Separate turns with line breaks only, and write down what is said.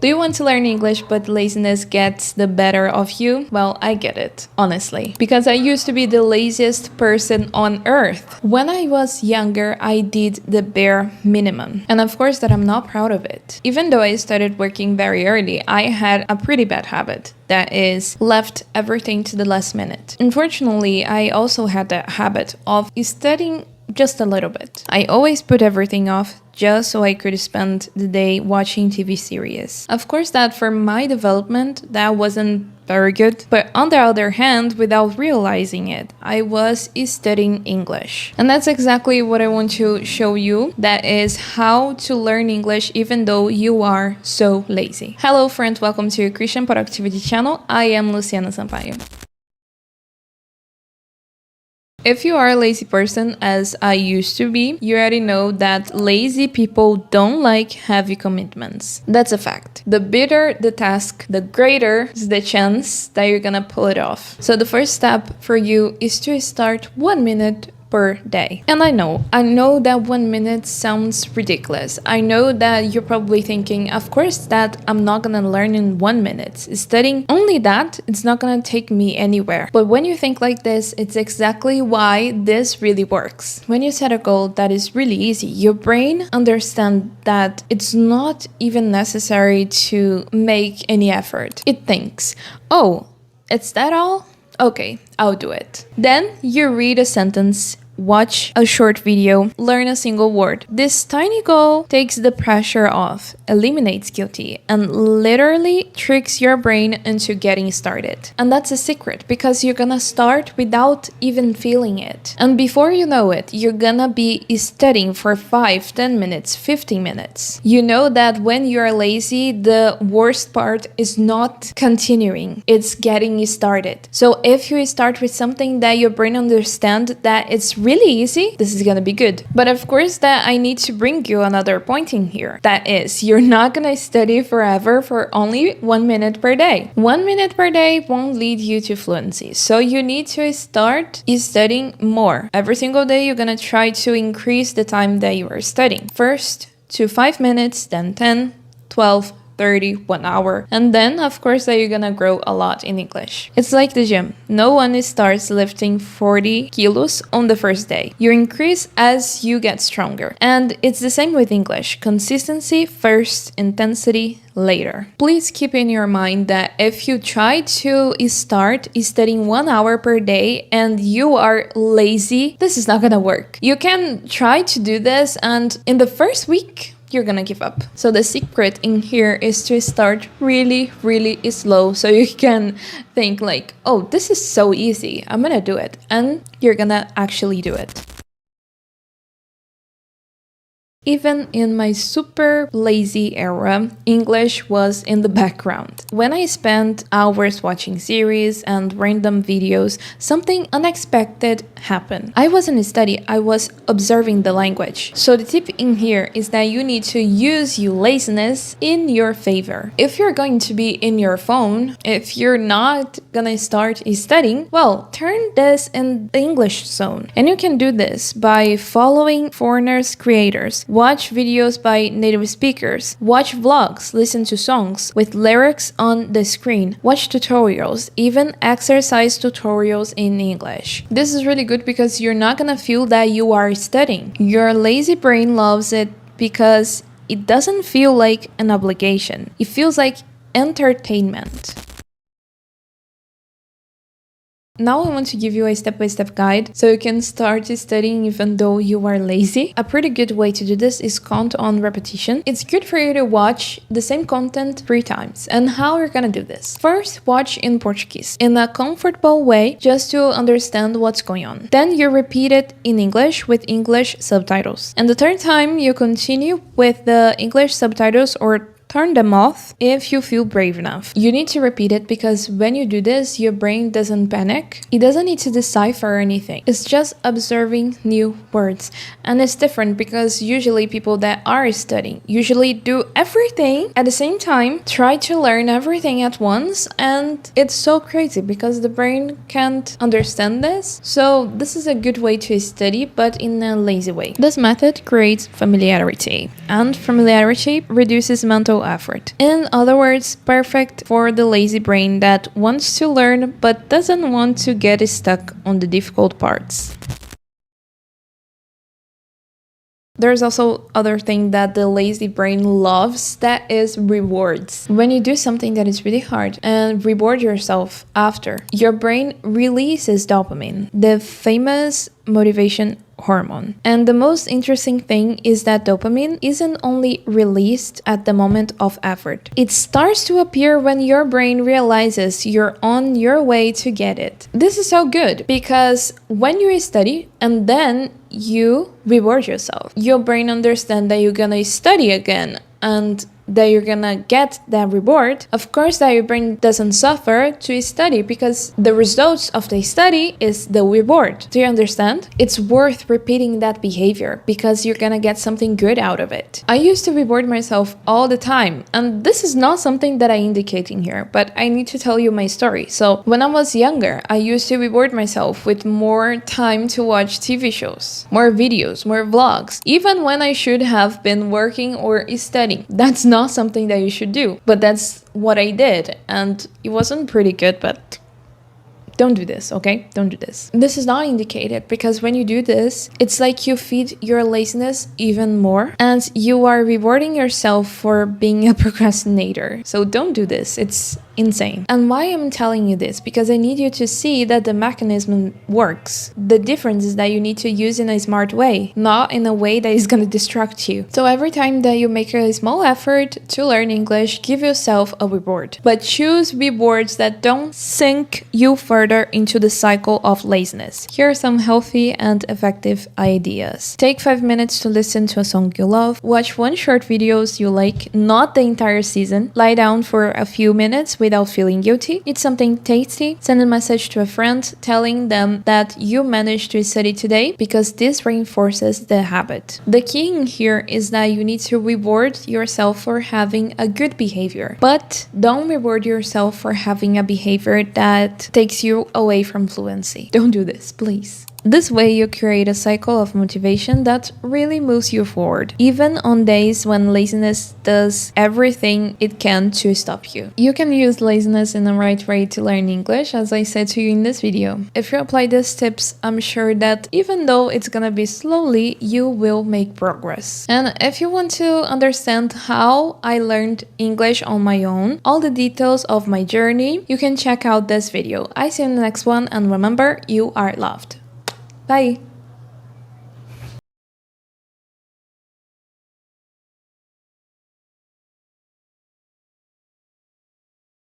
Do you want to learn English but laziness gets the better of you? Well, I get it, honestly, because I used to be the laziest person on earth. When I was younger, I did the bare minimum. And of course that I'm not proud of it. Even though I started working very early, I had a pretty bad habit. That is, left everything to the last minute. Unfortunately, I also had that habit of studying just a little bit. I always put everything off just so I could spend the day watching TV series. Of course that for my development, that wasn't very good. But on the other hand, without realizing it, I was studying English. And that's exactly what I want to show you. That is how to learn English even though you are so lazy. Hello friends, welcome to your Christian Productivity channel. I am Luciana Sampaio. If you are a lazy person, as I used to be, you already know that lazy people don't like heavy commitments. That's a fact. The bigger the task, the greater is the chance that you're gonna pull it off. So the first step for you is to start 1 minute per day. And I know that 1 minute sounds ridiculous. I know that you're probably thinking, of course that I'm not gonna learn in 1 minute. Studying only that, it's not gonna take me anywhere. But when you think like this, it's exactly why this really works. When you set a goal that is really easy, your brain understands that it's not even necessary to make any effort. It thinks, oh, it's that all? Okay, I'll do it. Then you read a sentence, watch a short video, learn a single word. This tiny goal takes the pressure off, eliminates guilty, and literally tricks your brain into getting started. And that's a secret because you're gonna start without even feeling it. And before you know it, you're gonna be studying for 5, 10 minutes, 15 minutes. You know that when you're lazy, the worst part is not continuing, it's getting started. So if you start with something that your brain understands that it's really easy, this is gonna be good. But of course that I need to bring you another point in here. That is, you're not gonna study forever for only 1 minute per day. 1 minute per day won't lead you to fluency. So you need to start studying more. Every single day you're gonna try to increase the time that you are studying. First to 5 minutes, then 10, 12, 30, 1 hour. And then, of course, that you're gonna grow a lot in English. It's like the gym. No one starts lifting 40 kilos on the first day. You increase as you get stronger. And it's the same with English. Consistency first, intensity later. Please keep in your mind that if you try to start studying 1 hour per day and you are lazy, this is not gonna work. You can try to do this, and in the first week, you're gonna give up. So the secret in here is to start really, really slow so you can think like, oh, this is so easy, I'm gonna do it. And you're gonna actually do it. Even in my super lazy era, English was in the background. When I spent hours watching series and random videos, something unexpected happened. I wasn't studying, I was observing the language. So the tip in here is that you need to use your laziness in your favor. If you're going to be in your phone, if you're not gonna start studying, well, turn this in the English zone. And you can do this by following foreigners creators. Watch videos by native speakers, watch vlogs, listen to songs with lyrics on the screen, watch tutorials, even exercise tutorials in English. This is really good because you're not gonna feel that you are studying. Your lazy brain loves it because it doesn't feel like an obligation. It feels like entertainment. Now I want to give you a step-by-step guide so you can start studying even though you are lazy. A pretty good way to do this is count on repetition. It's good for you to watch the same content 3 times. And how you're gonna do this? First, watch in Portuguese in a comfortable way just to understand what's going on. Then you repeat it in English with English subtitles. And the third time you continue with the English subtitles or turn them off if you feel brave enough. You need to repeat it because when you do this, your brain doesn't panic. It doesn't need to decipher anything. It's just observing new words. And it's different because usually people that are studying usually do everything at the same time, try to learn everything at once, and it's so crazy because the brain can't understand this. So this is a good way to study, but in a lazy way. This method creates familiarity, and familiarity reduces mental zero effort. In other words, perfect for the lazy brain that wants to learn but doesn't want to get stuck on the difficult parts. There's also other thing that the lazy brain loves, that is rewards. When you do something that is really hard and reward yourself after, your brain releases dopamine, the famous motivation hormone. And the most interesting thing is that dopamine isn't only released at the moment of effort. It starts to appear when your brain realizes you're on your way to get it. This is so good because when you study and then you reward yourself, your brain understands that you're gonna study again and that you're gonna get that reward. Of course that your brain doesn't suffer to study because the results of the study is the reward. Do you understand? It's worth repeating that behavior because you're gonna get something good out of it. I used to reward myself all the time, and this is not something that I indicate in here, but I need to tell you my story. So when I was younger, I used to reward myself with more time to watch TV shows, more videos, more vlogs, even when I should have been working or studying. That's not something that you should do, but that's what I did, and it wasn't pretty good, but don't do this, okay? Don't do this. This is not indicated because when you do this, it's like you feed your laziness even more and you are rewarding yourself for being a procrastinator. So don't do this. It's insane. And why I'm telling you this? Because I need you to see that the mechanism works. The difference is that you need to use in a smart way, not in a way that is going to distract you. So every time that you make a small effort to learn English, give yourself a reward. But choose rewards that don't sink you further into the cycle of laziness. Here are some healthy and effective ideas. Take 5 minutes to listen to a song you love. Watch one short videos you like, not the entire season. Lie down for a few minutes without feeling guilty. Eat something tasty. Send a message to a friend telling them that you managed to study today because this reinforces the habit. The key in here is that you need to reward yourself for having a good behavior, but don't reward yourself for having a behavior that takes you away from fluency. Don't do this, please. This way you create a cycle of motivation that really moves you forward, even on days when laziness does everything it can to stop you. You can use laziness in the right way to learn English, as I said to you in this video. If you apply these tips, I'm sure that even though it's gonna be slowly, you will make progress. And if you want to understand how I learned English on my own, all the details of my journey, you can check out this video. I see you in the next one, and remember, you are loved. Bye!